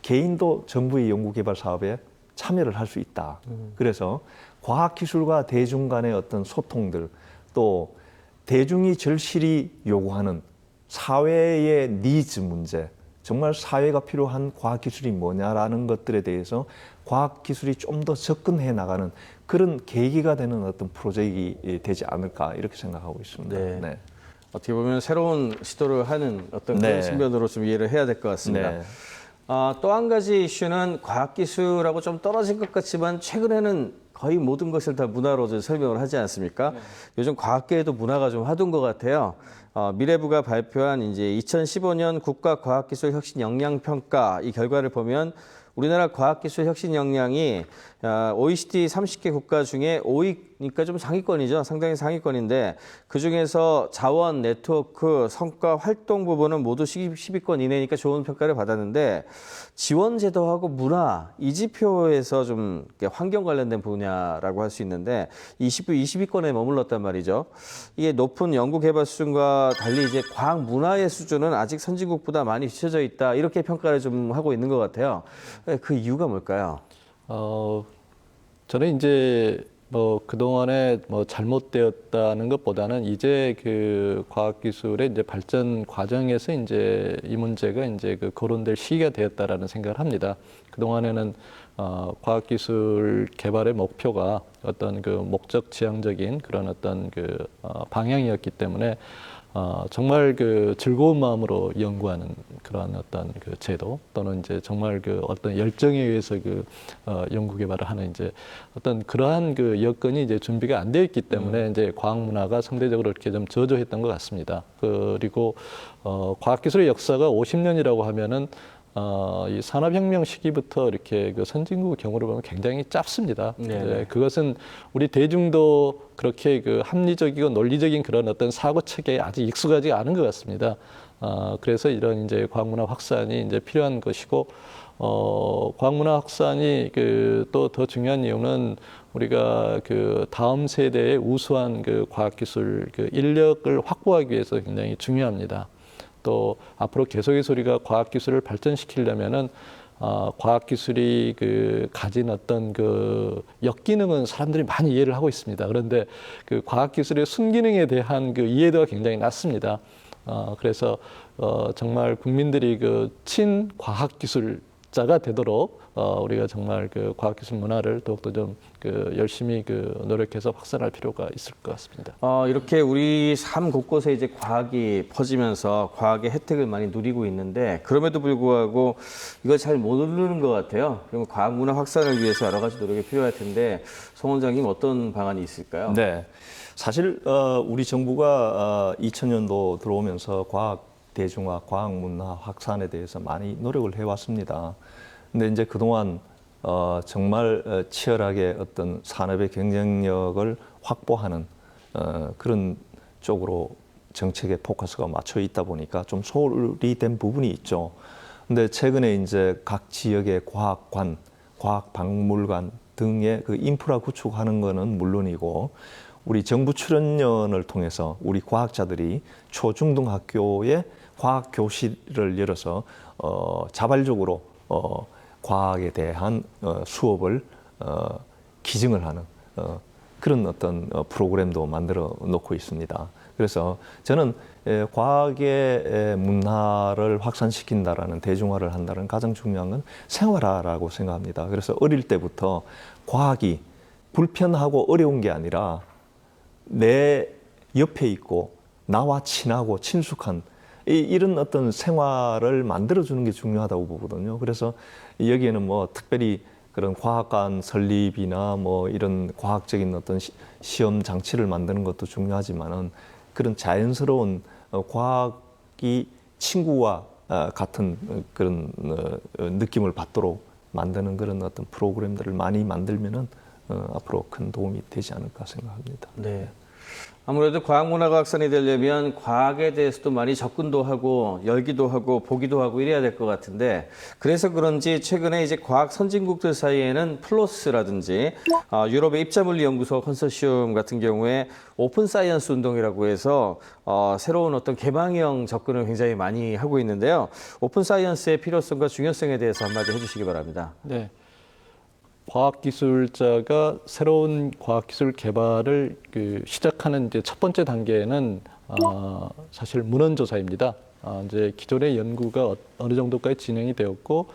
개인도 정부의 연구 개발 사업에 참여를 할 수 있다. 그래서 과학기술과 대중 간의 어떤 소통들, 또 대중이 절실히 요구하는 사회의 니즈 문제, 정말 사회가 필요한 과학기술이 뭐냐라는 것들에 대해서 과학기술이 좀 더 접근해 나가는 그런 계기가 되는 어떤 프로젝트가 되지 않을까 이렇게 생각하고 있습니다. 네. 네. 어떻게 보면 새로운 시도를 하는 어떤 그런 측면으로 좀 이해를 해야 될 것 같습니다. 네. 또 한 가지 이슈는 과학기술하고 좀 떨어진 것 같지만 최근에는 거의 모든 것을 다 문화로 설명을 하지 않습니까? 네. 요즘 과학계에도 문화가 좀 하던 것 같아요. 미래부가 발표한 이제 2015년 국가과학기술 혁신 역량 평가 이 결과를 보면 우리나라 과학기술 혁신 역량이 OECD 30개 국가 중에 5위니까 좀 상위권이죠. 상당히 상위권인데 그중에서 자원, 네트워크, 성과, 활동 부분은 모두 10위권 이내니까 좋은 평가를 받았는데 지원 제도하고 문화, 이 지표에서 좀 환경 관련된 분야라고 할 수 있는데 20위권에 머물렀단 말이죠. 이게 높은 연구개발 수준과 달리 이제 과학 문화의 수준은 아직 선진국보다 많이 뒤처져 있다. 이렇게 평가를 좀 하고 있는 것 같아요. 그 이유가 뭘까요? 저는 이제 뭐 그동안에 뭐 잘못되었다는 것보다는 이제 그 과학기술의 이제 발전 과정에서 이제 이 문제가 이제 그 거론될 시기가 되었다라는 생각을 합니다. 그동안에는 과학기술 개발의 목표가 어떤 그 목적 지향적인 그런 어떤 그 방향이었기 때문에 정말 그 즐거운 마음으로 연구하는 그러한 어떤 그 제도 또는 이제 정말 그 어떤 열정에 의해서 그 연구 개발을 하는 이제 어떤 그러한 그 여건이 이제 준비가 안 되어 있기 때문에 이제 과학 문화가 상대적으로 이렇게 좀 저조했던 것 같습니다. 그리고 과학기술의 역사가 50년이라고 하면은 이 산업혁명 시기부터 이렇게 그 선진국 경우를 보면 굉장히 짧습니다. 네. 그것은 우리 대중도 그렇게 그 합리적이고 논리적인 그런 어떤 사고 체계에 아직 익숙하지 않은 것 같습니다. 그래서 이런 이제 과학문화 확산이 이제 필요한 것이고, 과학문화 확산이 그 또 더 중요한 이유는 우리가 그 다음 세대의 우수한 그 과학기술 그 인력을 확보하기 위해서 굉장히 중요합니다. 또 앞으로 계속해서 우리가 과학기술을 발전시키려면은 과학기술이 가진 어떤 역기능은 사람들이 많이 이해를 하고 있습니다. 그런데 과학기술의 순기능에 대한 이해도가 굉장히 낮습니다. 그래서 정말 국민들이 친과학기술자가 되도록 우리가 정말 과학기술 문화를 더욱더 좀 열심히 노력해서 확산할 필요가 있을 것 같습니다. 이렇게 우리 삶 곳곳에 이제 과학이 퍼지면서 과학의 혜택을 많이 누리고 있는데 그럼에도 불구하고 이걸 잘 모르는 것 같아요. 그리고 과학 문화 확산을 위해서 여러 가지 노력이 필요할 텐데 송 원장님 어떤 방안이 있을까요? 네, 사실 우리 정부가 2000년도 들어오면서 과학 대중화, 과학 문화 확산에 대해서 많이 노력을 해왔습니다. 근데 이제 그동안 정말 치열하게 어떤 산업의 경쟁력을 확보하는 그런 쪽으로 정책의 포커스가 맞춰 있다 보니까 좀 소홀히 된 부분이 있죠. 근데 최근에 이제 각 지역의 과학관, 과학박물관 등의 인프라 구축하는 거는 물론이고 우리 정부 출연연을 통해서 우리 과학자들이 초중등학교에 과학 교실을 열어서 자발적으로 과학에 대한 수업을 기증을 하는 그런 어떤 프로그램도 만들어 놓고 있습니다. 그래서 저는 과학의 문화를 확산시킨다라는 대중화를 한다는 가장 중요한 건 생활화라고 생각합니다. 그래서 어릴 때부터 과학이 불편하고 어려운 게 아니라 내 옆에 있고 나와 친하고 친숙한 이런 어떤 생활을 만들어주는 게 중요하다고 보거든요. 그래서 여기에는 뭐 특별히 그런 과학관 설립이나 뭐 이런 과학적인 어떤 시험 장치를 만드는 것도 중요하지만은 그런 자연스러운 과학이 친구와 같은 그런 느낌을 받도록 만드는 그런 어떤 프로그램들을 많이 만들면은 앞으로 큰 도움이 되지 않을까 생각합니다. 네. 아무래도 과학 문화가 확산이 되려면 과학에 대해서도 많이 접근도 하고 열기도 하고 보기도 하고 이래야 될 것 같은데 그래서 그런지 최근에 이제 과학 선진국들 사이에는 플로스라든지 유럽의 입자물리연구소 컨소시엄 같은 경우에 오픈 사이언스 운동이라고 해서 새로운 어떤 개방형 접근을 굉장히 많이 하고 있는데요. 오픈 사이언스의 필요성과 중요성에 대해서 한마디 해주시기 바랍니다. 네. 과학기술자가 새로운 과학기술 개발을 시작하는 이제 첫 번째 단계는 사실 문헌조사입니다. 이제 기존의 연구가 어느 정도까지 진행이 되었고,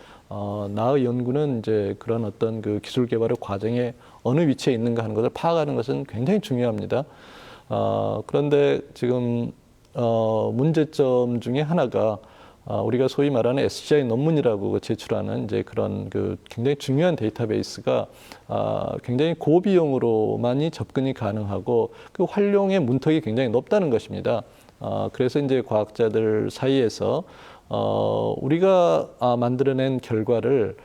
나의 연구는 이제 그런 어떤 기술 개발의 과정에 어느 위치에 있는가 하는 것을 파악하는 것은 굉장히 중요합니다. 그런데 지금 문제점 중에 하나가 우리가 소위 말하는 SGI 논문이라고 제출하는 이제 그런 굉장히 중요한 데이터베이스가 굉장히 고비용으로만이 접근이 가능하고 그 활용의 문턱이 굉장히 높다는 것입니다. 그래서 이제 과학자들 사이에서 우리가 만들어낸 결과를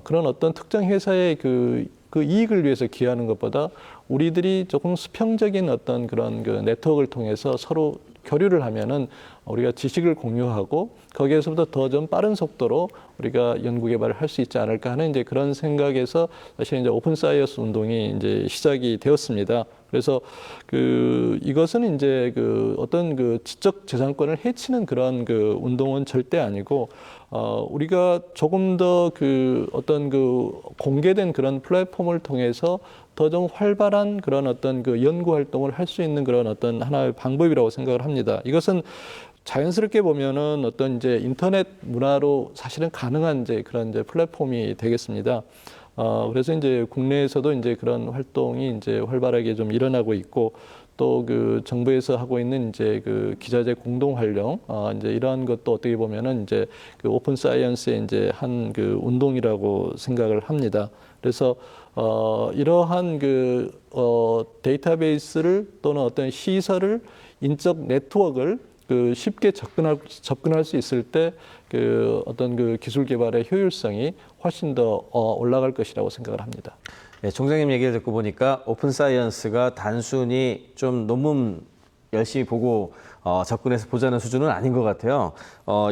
그런 어떤 특정 회사의 그 이익을 위해서 기여하는 것보다 우리들이 조금 수평적인 어떤 그런 네트워크를 통해서 서로 교류를 하면은 우리가 지식을 공유하고 거기에서부터 더 좀 빠른 속도로 우리가 연구 개발을 할 수 있지 않을까 하는 이제 그런 생각에서 사실 이제 오픈 사이언스 운동이 이제 시작이 되었습니다. 그래서 이것은 이제 어떤 지적 재산권을 해치는 그런 운동은 절대 아니고 우리가 조금 더 어떤 공개된 그런 플랫폼을 통해서 더 좀 활발한 그런 어떤 연구 활동을 할 수 있는 그런 어떤 하나의 방법이라고 생각을 합니다. 이것은 자연스럽게 보면은 어떤 이제 인터넷 문화로 사실은 가능한 이제 그런 이제 플랫폼이 되겠습니다. 그래서 이제 국내에서도 이제 그런 활동이 이제 활발하게 좀 일어나고 있고 또 정부에서 하고 있는 이제 기자재 공동 활용 이제 이러한 것도 어떻게 보면은 이제 오픈 사이언스의 이제 한 운동이라고 생각을 합니다. 그래서 이러한 데이터베이스를 또는 어떤 시설을 인적 네트워크를 쉽게 접근할 수 있을 때 어떤 기술 개발의 효율성이 훨씬 더 올라갈 것이라고 생각을 합니다. 네, 총장님 얘기를 듣고 보니까 오픈 사이언스가 단순히 좀 논문 열심히 보고 접근해서 보자는 수준은 아닌 것 같아요.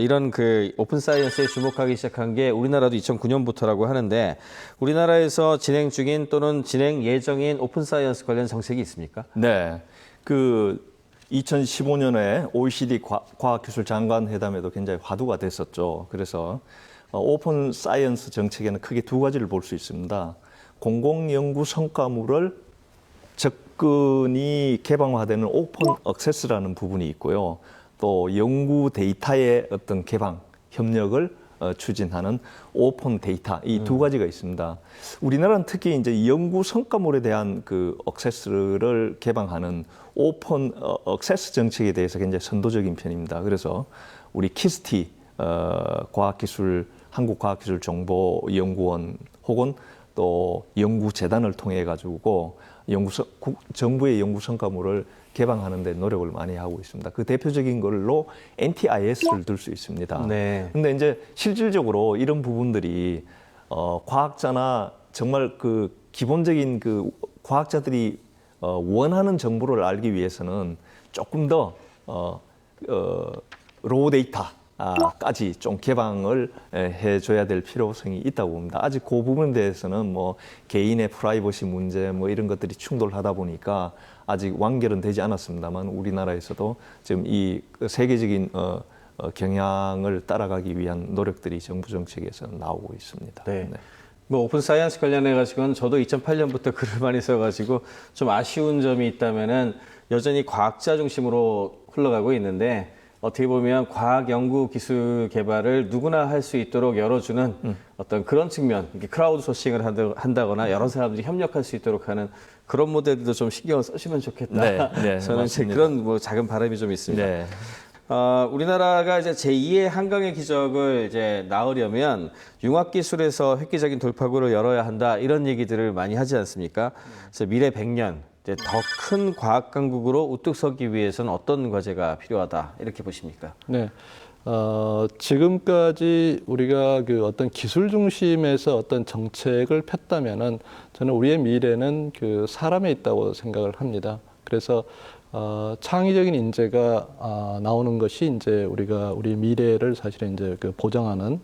이런 오픈 사이언스에 주목하기 시작한 게 우리나라도 2009년부터라고 하는데 우리나라에서 진행 중인 또는 진행 예정인 오픈 사이언스 관련 정책이 있습니까? 네. 2015년에 OECD 과학기술 장관 회담에도 굉장히 화두가 됐었죠. 그래서 오픈 사이언스 정책에는 크게 두 가지를 볼 수 있습니다. 공공연구 성과물을 접근이 개방화되는 오픈 액세스라는 부분이 있고요. 또 연구 데이터의 어떤 개방, 협력을 추진하는 오픈 데이터, 이 두 가지가 있습니다. 우리나라는 특히 이제 연구 성과물에 대한 그 액세스를 개방하는 오픈 액세스 정책에 대해서 굉장히 선도적인 편입니다. 그래서 우리 키스티 한국과학기술정보연구원 혹은 또 연구재단을 통해 가지고 정부의 연구 성과물을 개방하는 데 노력을 많이 하고 있습니다. 그 대표적인 걸로 NTIS를 들 수 있습니다. 네. 근데 이제 실질적으로 이런 부분들이 과학자나 정말 그 기본적인 그 과학자들이 원하는 정보를 알기 위해서는 조금 더 로우 데이터까지 좀 개방을 해줘야 될 필요성이 있다고 봅니다. 아직 그 부분에 대해서는 뭐 개인의 프라이버시 문제 뭐 이런 것들이 충돌하다 보니까 아직 완결은 되지 않았습니다만 우리나라에서도 지금 이 세계적인 경향을 따라가기 위한 노력들이 정부 정책에서 나오고 있습니다. 네. 뭐 오픈 사이언스 관련해 가지고는 저도 2008년부터 글을 많이 써가지고 좀 아쉬운 점이 있다면은 여전히 과학자 중심으로 흘러가고 있는데 어떻게 보면 과학 연구 기술 개발을 누구나 할 수 있도록 열어주는 어떤 그런 측면, 이렇게 크라우드 소싱을 한다거나 여러 사람들이 협력할 수 있도록 하는 그런 모델들도 좀 신경을 써주면 좋겠다. 네, 저는 이제 그런 뭐 작은 바람이 좀 있습니다. 네. 우리나라가 이제 제2의 한강의 기적을 이제 낳으려면 융합기술에서 획기적인 돌파구를 열어야 한다 이런 얘기들을 많이 하지 않습니까? 그래서 미래 100년 이제 더 큰 과학 강국으로 우뚝 서기 위해서는 어떤 과제가 필요하다 이렇게 보십니까? 네. 지금까지 우리가 그 어떤 기술 중심에서 어떤 정책을 폈다면은 저는 우리의 미래는 그 사람에 있다고 생각을 합니다. 그래서 창의적인 인재가 나오는 것이 이제 우리가 우리 미래를 사실은 이제 그 보장하는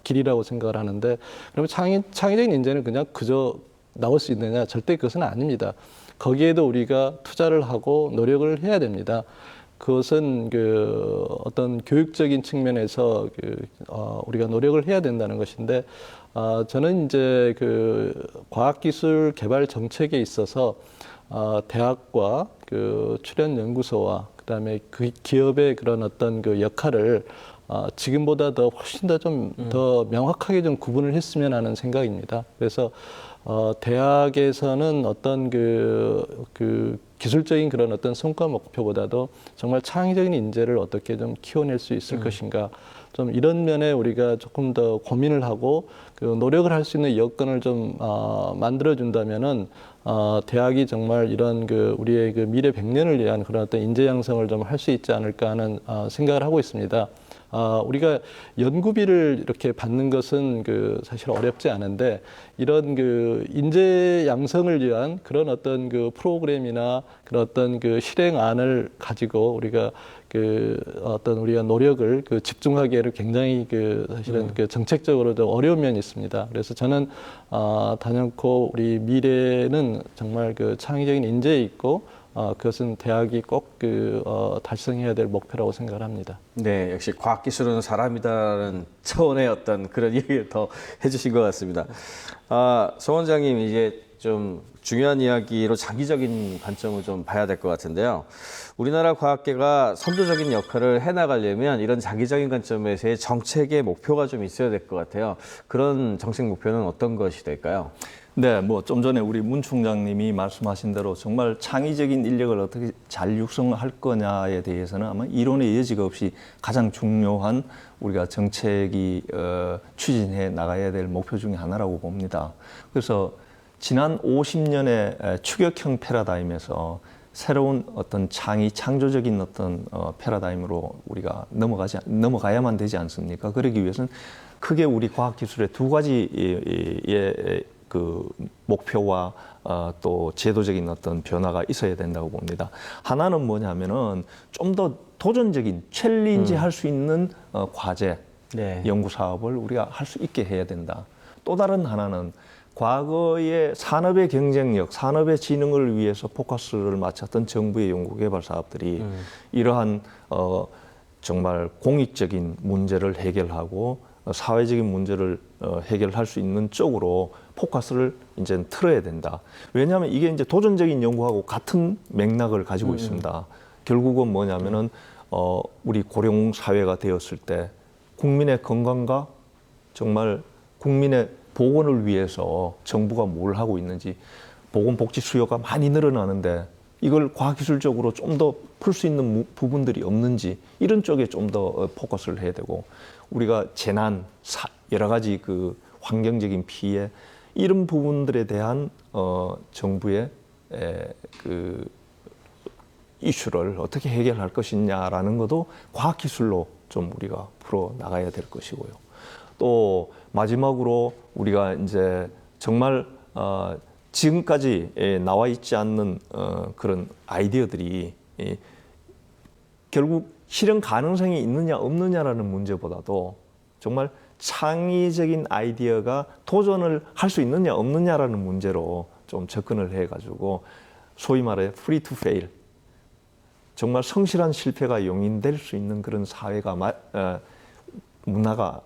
길이라고 생각을 하는데, 그러면 창의적인 인재는 그냥 그저 나올 수 있느냐? 절대 그것은 아닙니다. 거기에도 우리가 투자를 하고 노력을 해야 됩니다. 그것은 그 어떤 교육적인 측면에서 우리가 노력을 해야 된다는 것인데, 저는 이제 그 과학기술 개발 정책에 있어서 대학과 그 출연 연구소와 그다음에 그 기업의 그런 어떤 그 역할을 지금보다 더 훨씬 더 좀 더 명확하게 좀 구분을 했으면 하는 생각입니다. 그래서 대학에서는 어떤 그 기술적인 그런 어떤 성과 목표보다도 정말 창의적인 인재를 어떻게 좀 키워낼 수 있을 것인가, 좀 이런 면에 우리가 조금 더 고민을 하고 그 노력을 할 수 있는 여건을 좀 만들어 준다면은 대학이 정말 이런 그 우리의 그 미래 100년을 위한 그런 어떤 인재 양성을 좀 할 수 있지 않을까 하는 생각을 하고 있습니다. 우리가 연구비를 이렇게 받는 것은 그 사실 어렵지 않은데, 이런 그 인재 양성을 위한 그런 어떤 그 프로그램이나 그런 어떤 그 실행안을 가지고 우리가 그 어떤 우리가 노력을 그 집중하기에는 굉장히 그 사실은 그 정책적으로도 어려운 면이 있습니다. 그래서 저는 단연코 우리 미래는 정말 그 창의적인 인재에 있고 그것은 대학이 꼭 달성해야 될 목표라고 생각을 합니다. 네, 역시 과학기술은 사람이다라는 차원의 어떤 그런 얘기를 더 해주신 것 같습니다. 송 원장님, 이제 좀 중요한 이야기로 장기적인 관점을 좀 봐야 될 것 같은데요. 우리나라 과학계가 선도적인 역할을 해나가려면 이런 장기적인 관점에서의 정책의 목표가 좀 있어야 될 것 같아요. 그런 정책 목표는 어떤 것이 될까요? 네, 뭐 좀 전에 우리 문 총장님이 말씀하신 대로 정말 창의적인 인력을 어떻게 잘 육성할 거냐에 대해서는 아마 이론의 여지가 없이 가장 중요한 우리가 정책이 추진해 나가야 될 목표 중에 하나라고 봅니다. 그래서 지난 50년의 추격형 패러다임에서 새로운 어떤 창조적인 어떤 패러다임으로 우리가 넘어가야만 되지 않습니까? 그러기 위해서는 크게 우리 과학기술의 두 가지의 그 목표와 또 제도적인 어떤 변화가 있어야 된다고 봅니다. 하나는 뭐냐면은 좀 더 도전적인 챌린지 할 수 있는 과제, 네. 연구 사업을 우리가 할 수 있게 해야 된다. 또 다른 하나는 과거의 산업의 경쟁력, 산업의 진흥을 위해서 포커스를 맞췄던 정부의 연구개발 사업들이 이러한 정말 공익적인 문제를 해결하고 사회적인 문제를 해결할 수 있는 쪽으로 포커스를 이제 틀어야 된다. 왜냐하면 이게 이제 도전적인 연구하고 같은 맥락을 가지고 있습니다. 결국은 뭐냐면은 우리 고령 사회가 되었을 때 국민의 건강과 정말 국민의 보건을 위해서 정부가 뭘 하고 있는지, 보건복지 수요가 많이 늘어나는데 이걸 과학기술적으로 좀 더 풀 수 있는 부분들이 없는지, 이런 쪽에 좀 더 포커스를 해야 되고, 우리가 재난, 여러 가지 그 환경적인 피해, 이런 부분들에 대한 정부의 그 이슈를 어떻게 해결할 것이냐라는 것도 과학기술로 좀 우리가 풀어 나가야 될 것이고요. 또 마지막으로 우리가 이제 정말 지금까지 나와 있지 않는 그런 아이디어들이 결국 실현 가능성이 있느냐 없느냐라는 문제보다도 정말 창의적인 아이디어가 도전을 할 수 있느냐 없느냐라는 문제로 좀 접근을 해가지고 소위 말해 free to fail, 정말 성실한 실패가 용인될 수 있는 그런 사회가 문화가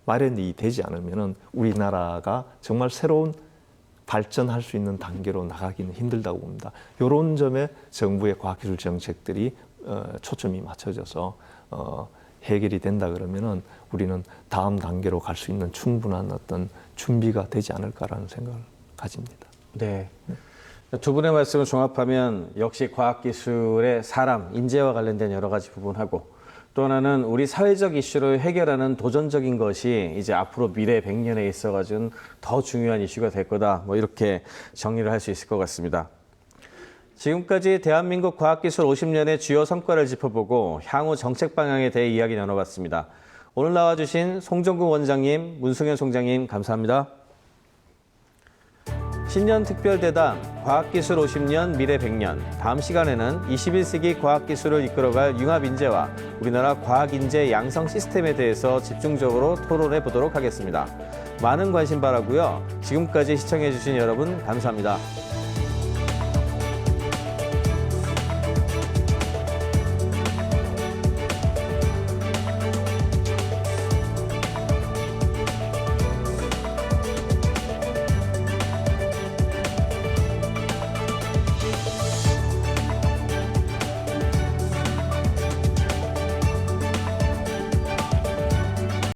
마련이 되지 않으면은 우리나라가 정말 새로운 발전할 수 있는 단계로 나가기는 힘들다고 봅니다. 이런 점에 정부의 과학기술 정책들이 초점이 맞춰져서 해결이 된다 그러면은 우리는 다음 단계로 갈 수 있는 충분한 어떤 준비가 되지 않을까라는 생각을 가집니다. 네. 두 분의 말씀을 종합하면 역시 과학기술의 사람, 인재와 관련된 여러 가지 부분하고, 또 하나는 우리 사회적 이슈를 해결하는 도전적인 것이 이제 앞으로 미래 100년에 있어가지고 더 중요한 이슈가 될 거다. 뭐 이렇게 정리를 할 수 있을 것 같습니다. 지금까지 대한민국 과학기술 50년의 주요 성과를 짚어보고 향후 정책 방향에 대해 이야기 나눠봤습니다. 오늘 나와주신 송정국 원장님, 문승현 총장님 감사합니다. 신년특별대담 과학기술 50년 미래 100년, 다음 시간에는 21세기 과학기술을 이끌어갈 융합인재와 우리나라 과학인재 양성 시스템에 대해서 집중적으로 토론해 보도록 하겠습니다. 많은 관심 바라고요. 지금까지 시청해 주신 여러분 감사합니다.